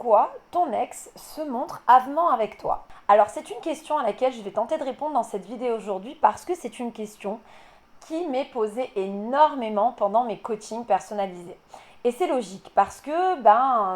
pourquoi ton ex se montre avenant avec toi? Alors c'est une question à laquelle je vais tenter de répondre dans cette vidéo aujourd'hui parce que c'est une question qui m'est posée énormément pendant mes coachings personnalisés. Et c'est logique parce que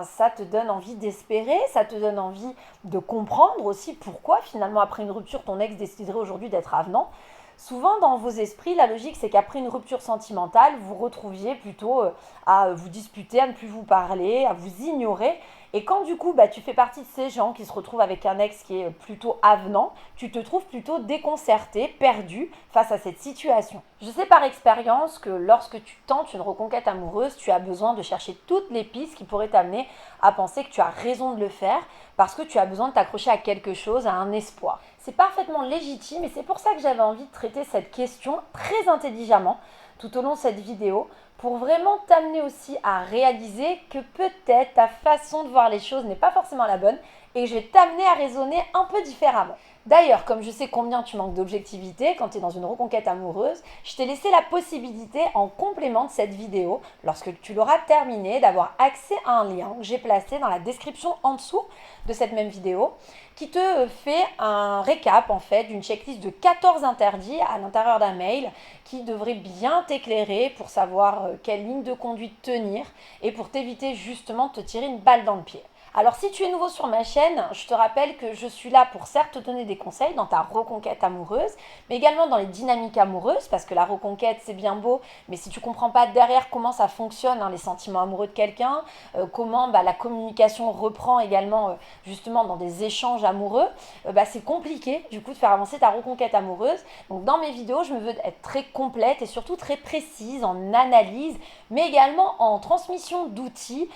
ça te donne envie d'espérer, ça te donne envie de comprendre aussi pourquoi finalement après une rupture ton ex déciderait aujourd'hui d'être avenant. Souvent dans vos esprits, la logique c'est qu'après une rupture sentimentale, vous retrouviez plutôt à vous disputer, à ne plus vous parler, à vous ignorer. Et quand du coup tu fais partie de ces gens qui se retrouvent avec un ex qui est plutôt avenant, tu te trouves plutôt déconcerté, perdu face à cette situation. Je sais par expérience que lorsque tu tentes une reconquête amoureuse, tu as besoin de chercher toutes les pistes qui pourraient t'amener à penser que tu as raison de le faire parce que tu as besoin de t'accrocher à quelque chose, à un espoir. C'est parfaitement légitime et c'est pour ça que j'avais envie de traiter cette question très intelligemment tout au long de cette vidéo pour vraiment t'amener aussi à réaliser que peut-être ta façon de voir les choses n'est pas forcément la bonne et je vais t'amener à raisonner un peu différemment. D'ailleurs, comme je sais combien tu manques d'objectivité quand tu es dans une reconquête amoureuse, je t'ai laissé la possibilité en complément de cette vidéo, lorsque tu l'auras terminée, d'avoir accès à un lien que j'ai placé dans la description en dessous de cette même vidéo, qui te fait un récap en fait d'une checklist de 14 interdits à l'intérieur d'un mail qui devrait bien t'éclairer pour savoir quelle ligne de conduite tenir et pour t'éviter justement de te tirer une balle dans le pied. Alors si tu es nouveau sur ma chaîne, je te rappelle que je suis là pour certes te donner des conseils dans ta reconquête amoureuse, mais également dans les dynamiques amoureuses, parce que la reconquête c'est bien beau, mais si tu comprends pas derrière comment ça fonctionne, les sentiments amoureux de quelqu'un, comment la communication reprend également justement dans des échanges amoureux, c'est compliqué du coup de faire avancer ta reconquête amoureuse. Donc dans mes vidéos, je me veux être très complète et surtout très précise en analyse, mais également en transmission d'outils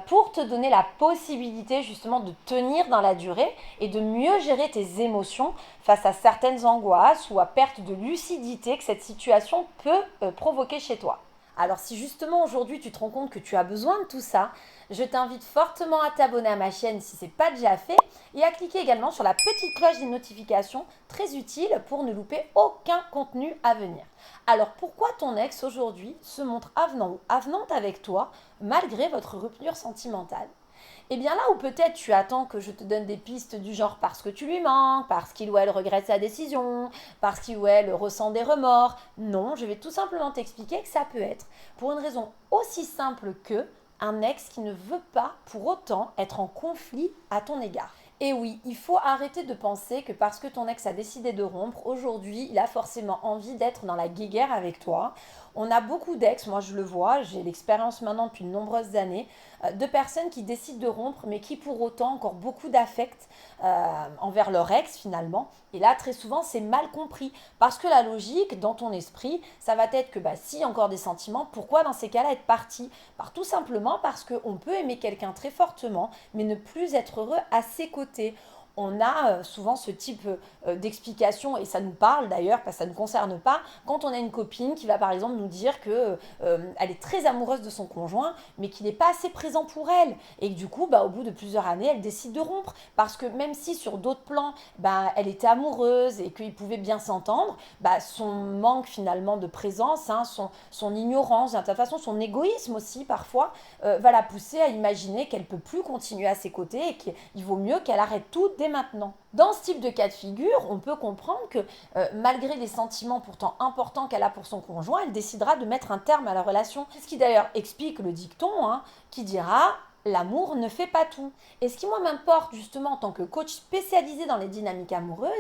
pour te donner la possibilité justement de tenir dans la durée et de mieux gérer tes émotions face à certaines angoisses ou à perte de lucidité que cette situation peut provoquer chez toi. Alors si justement aujourd'hui tu te rends compte que tu as besoin de tout ça, je t'invite fortement à t'abonner à ma chaîne si ce n'est pas déjà fait et à cliquer également sur la petite cloche des notifications, très utile pour ne louper aucun contenu à venir. Alors pourquoi ton ex aujourd'hui se montre avenant ou avenante avec toi malgré votre rupture sentimentale? Et bien là où peut-être tu attends que je te donne des pistes du genre parce que tu lui manques, parce qu'il ou elle regrette sa décision, parce qu'il ou elle ressent des remords, non, je vais tout simplement t'expliquer que ça peut être pour une raison aussi simple que un ex qui ne veut pas pour autant être en conflit à ton égard. Et oui, il faut arrêter de penser que parce que ton ex a décidé de rompre, aujourd'hui, il a forcément envie d'être dans la guéguerre avec toi. On a beaucoup d'ex, moi je le vois, j'ai l'expérience maintenant depuis de nombreuses années, de personnes qui décident de rompre, mais qui pour autant ont encore beaucoup d'affect envers leur ex finalement. Et là, très souvent, c'est mal compris. Parce que la logique, dans ton esprit, ça va être que si encore des sentiments, pourquoi dans ces cas-là être parti? Tout simplement parce qu'on peut aimer quelqu'un très fortement, mais ne plus être heureux à ses côtés. On a souvent ce type d'explication, et ça nous parle d'ailleurs, parce que ça ne nous concerne pas, quand on a une copine qui va par exemple nous dire que elle est très amoureuse de son conjoint, mais qu'il n'est pas assez présent pour elle, et que du coup, au bout de plusieurs années, elle décide de rompre, parce que même si sur d'autres plans, elle était amoureuse et qu'ils pouvaient bien s'entendre, son manque finalement de présence, son ignorance, de toute façon, son égoïsme aussi parfois, va la pousser à imaginer qu'elle ne peut plus continuer à ses côtés et qu'il vaut mieux qu'elle arrête tout dès maintenant. Dans ce type de cas de figure, on peut comprendre que malgré les sentiments pourtant importants qu'elle a pour son conjoint, elle décidera de mettre un terme à la relation. C'est ce qui d'ailleurs explique le dicton qui dira l'amour ne fait pas tout. Et ce qui moi m'importe justement en tant que coach spécialisé dans les dynamiques amoureuses,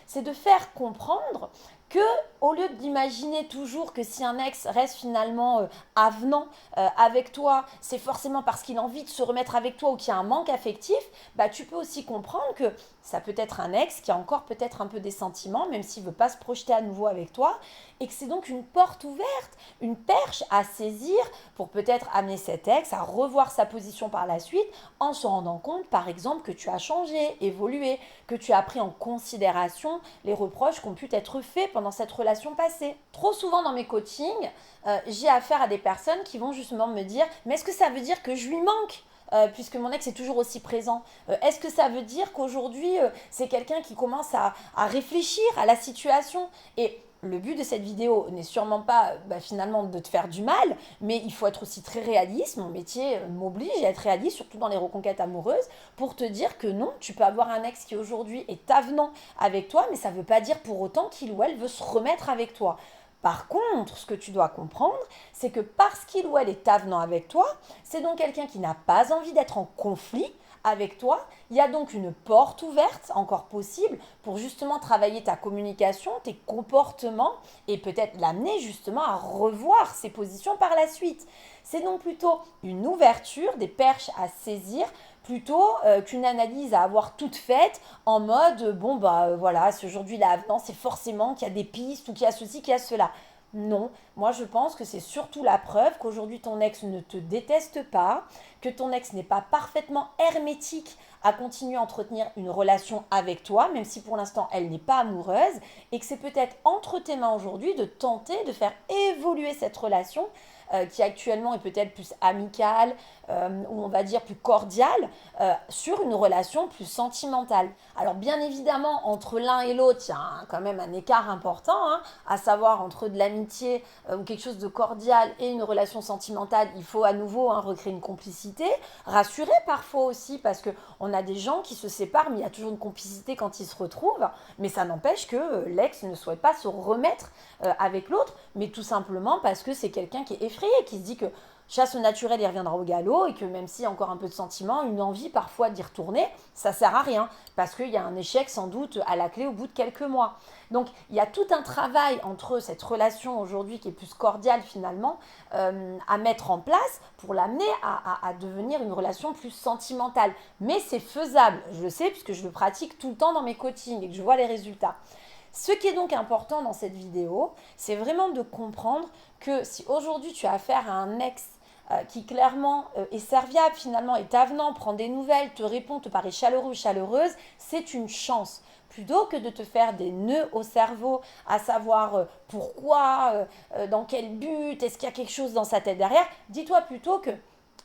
c'est de faire comprendre que au lieu d'imaginer toujours que si un ex reste finalement avenant avec toi, c'est forcément parce qu'il a envie de se remettre avec toi ou qu'il y a un manque affectif, tu peux aussi comprendre que ça peut être un ex qui a encore peut-être un peu des sentiments, même s'il ne veut pas se projeter à nouveau avec toi, et que c'est donc une porte ouverte, une perche à saisir pour peut-être amener cet ex à revoir sa position par la suite en se rendant compte par exemple que tu as changé, évolué, que tu as pris en considération les reproches qui ont pu être faits pendant cette relation passée. Trop souvent dans mes coachings, j'ai affaire à des personnes qui vont justement me dire « mais est-ce que ça veut dire que je lui manque ?» puisque mon ex est toujours aussi présent. Est-ce que ça veut dire qu'aujourd'hui, c'est quelqu'un qui commence à réfléchir à la situation? Et le but de cette vidéo n'est sûrement pas finalement de te faire du mal, mais il faut être aussi très réaliste. Mon métier m'oblige à être réaliste, surtout dans les reconquêtes amoureuses, pour te dire que non, tu peux avoir un ex qui aujourd'hui est avenant avec toi, mais ça ne veut pas dire pour autant qu'il ou elle veut se remettre avec toi. Par contre, ce que tu dois comprendre, c'est que parce qu'il ou elle est avenant avec toi, c'est donc quelqu'un qui n'a pas envie d'être en conflit avec toi. Il y a donc une porte ouverte, encore possible, pour justement travailler ta communication, tes comportements et peut-être l'amener justement à revoir ses positions par la suite. C'est donc plutôt une ouverture, des perches à saisir, plutôt qu'une analyse à avoir toute faite en mode voilà, si aujourd'hui il a avenant, c'est forcément qu'il y a des pistes ou qu'il y a ceci, qu'il y a cela. Non, moi je pense que c'est surtout la preuve qu'aujourd'hui ton ex ne te déteste pas, que ton ex n'est pas parfaitement hermétique à continuer à entretenir une relation avec toi, même si pour l'instant elle n'est pas amoureuse, et que c'est peut-être entre tes mains aujourd'hui de tenter de faire évoluer cette relation qui actuellement est peut-être plus amicale, ou on va dire plus cordiale, sur une relation plus sentimentale. Alors bien évidemment, entre l'un et l'autre, il y a quand même un écart important, à savoir entre de l'amitié ou quelque chose de cordial et une relation sentimentale, il faut à nouveau recréer une complicité, rassurer parfois aussi, parce qu'on a des gens qui se séparent, mais il y a toujours une complicité quand ils se retrouvent, mais ça n'empêche que l'ex ne souhaite pas se remettre avec l'autre, mais tout simplement parce que c'est quelqu'un qui est effrayé, qui se dit que chasse au naturel, il reviendra au galop, et que même s'il y a encore un peu de sentiment, une envie parfois d'y retourner, ça sert à rien, parce qu'il y a un échec sans doute à la clé au bout de quelques mois. Donc il y a tout un travail entre cette relation aujourd'hui qui est plus cordiale finalement, à mettre en place pour l'amener à devenir une relation plus sentimentale. Mais c'est faisable, je le sais, puisque je le pratique tout le temps dans mes coachings et que je vois les résultats. Ce qui est donc important dans cette vidéo, c'est vraiment de comprendre que si aujourd'hui tu as affaire à un ex qui clairement est serviable finalement, est avenant, prend des nouvelles, te répond, te paraît chaleureux ou chaleureuse, c'est une chance. Plutôt que de te faire des nœuds au cerveau, à savoir pourquoi, dans quel but, est-ce qu'il y a quelque chose dans sa tête derrière, dis-toi plutôt que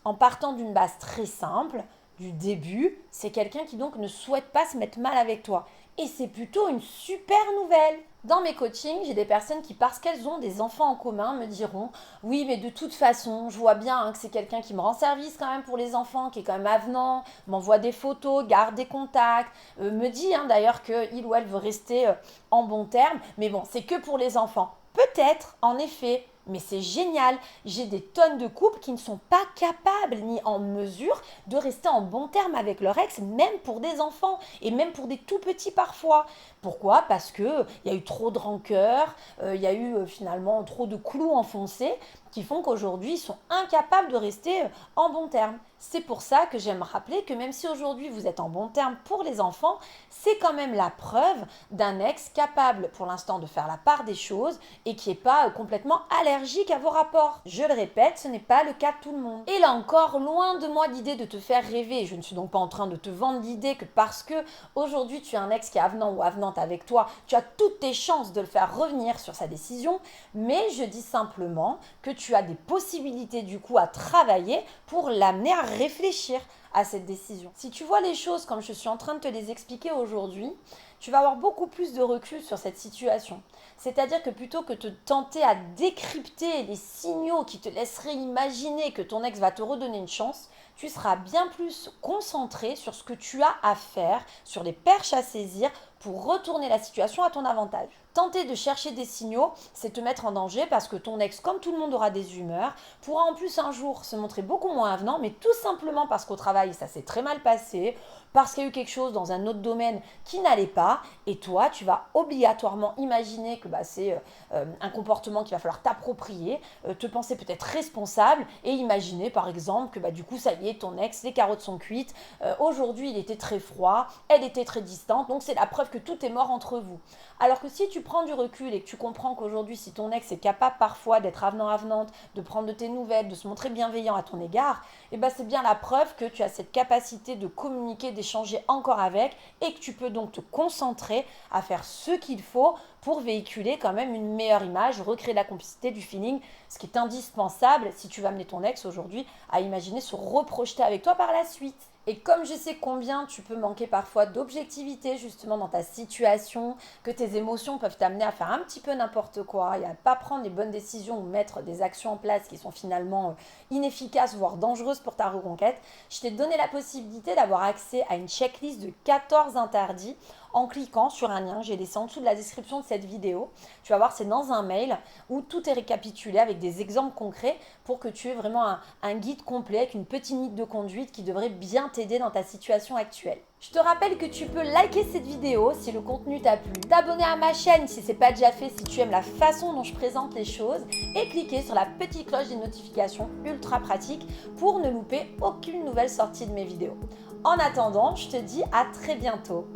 en partant d'une base très simple, du début, c'est quelqu'un qui donc ne souhaite pas se mettre mal avec toi. Et c'est plutôt une super nouvelle. Dans mes coachings, j'ai des personnes qui, parce qu'elles ont des enfants en commun, me diront « Oui, mais de toute façon, je vois bien que c'est quelqu'un qui me rend service quand même pour les enfants, qui est quand même avenant, m'envoie des photos, garde des contacts, me dit d'ailleurs qu'il ou elle veut rester en bon terme, mais bon, c'est que pour les enfants. » Peut-être, en effet, mais c'est génial. J'ai des tonnes de couples qui ne sont pas capables ni en mesure de rester en bon terme avec leur ex, même pour des enfants et même pour des tout petits parfois. Pourquoi? Parce qu'il y a eu trop de rancœur, il y a eu finalement trop de clous enfoncés qui font qu'aujourd'hui, ils sont incapables de rester en bon terme. C'est pour ça que j'aime rappeler que même si aujourd'hui vous êtes en bon terme pour les enfants, c'est quand même la preuve d'un ex capable pour l'instant de faire la part des choses et qui n'est pas complètement allergique à vos rapports. Je le répète, ce n'est pas le cas de tout le monde. Et là encore, loin de moi l'idée de te faire rêver. Je ne suis donc pas en train de te vendre l'idée que parce que aujourd'hui tu as un ex qui est avenant ou avenante avec toi, tu as toutes tes chances de le faire revenir sur sa décision, mais je dis simplement que tu as des possibilités du coup à travailler pour l'amener à réfléchir à cette décision. Si tu vois les choses comme je suis en train de te les expliquer aujourd'hui, tu vas avoir beaucoup plus de recul sur cette situation. C'est-à-dire que plutôt que de tenter à décrypter les signaux qui te laisseraient imaginer que ton ex va te redonner une chance, tu seras bien plus concentré sur ce que tu as à faire, sur les perches à saisir pour retourner la situation à ton avantage. Tenter de chercher des signaux, c'est te mettre en danger parce que ton ex, comme tout le monde aura des humeurs, pourra en plus un jour se montrer beaucoup moins avenant, mais tout simplement parce qu'au travail, ça s'est très mal passé, parce qu'il y a eu quelque chose dans un autre domaine qui n'allait pas, et toi, tu vas obligatoirement imaginer que c'est un comportement qu'il va falloir t'approprier, te penser peut-être responsable, et imaginer par exemple que du coup, ça y est, ton ex, les carottes sont cuites, aujourd'hui, il était très froid, elle était très distante, donc c'est la preuve que tout est mort entre vous. Alors que si tu prends du recul et que tu comprends qu'aujourd'hui, si ton ex est capable parfois d'être avenant-avenante, de prendre de tes nouvelles, de se montrer bienveillant à ton égard, c'est bien la preuve que tu as cette capacité de communiquer, d'échanger encore avec et que tu peux donc te concentrer à faire ce qu'il faut pour véhiculer quand même une meilleure image, recréer la complicité, du feeling, ce qui est indispensable si tu vas amener ton ex aujourd'hui à imaginer se reprojeter avec toi par la suite. Et comme je sais combien tu peux manquer parfois d'objectivité justement dans ta situation, que tes émotions peuvent t'amener à faire un petit peu n'importe quoi et à pas prendre les bonnes décisions ou mettre des actions en place qui sont finalement inefficaces voire dangereuses pour ta reconquête, je t'ai donné la possibilité d'avoir accès à une checklist de 14 interdits en cliquant sur un lien que j'ai laissé en dessous de la description de cette vidéo. Tu vas voir, c'est dans un mail où tout est récapitulé avec des exemples concrets pour que tu aies vraiment un guide complet avec une petite ligne de conduite qui devrait bien t'aider dans ta situation actuelle. Je te rappelle que tu peux liker cette vidéo si le contenu t'a plu, t'abonner à ma chaîne si ce n'est pas déjà fait si tu aimes la façon dont je présente les choses et cliquer sur la petite cloche des notifications ultra pratique pour ne louper aucune nouvelle sortie de mes vidéos. En attendant, je te dis à très bientôt.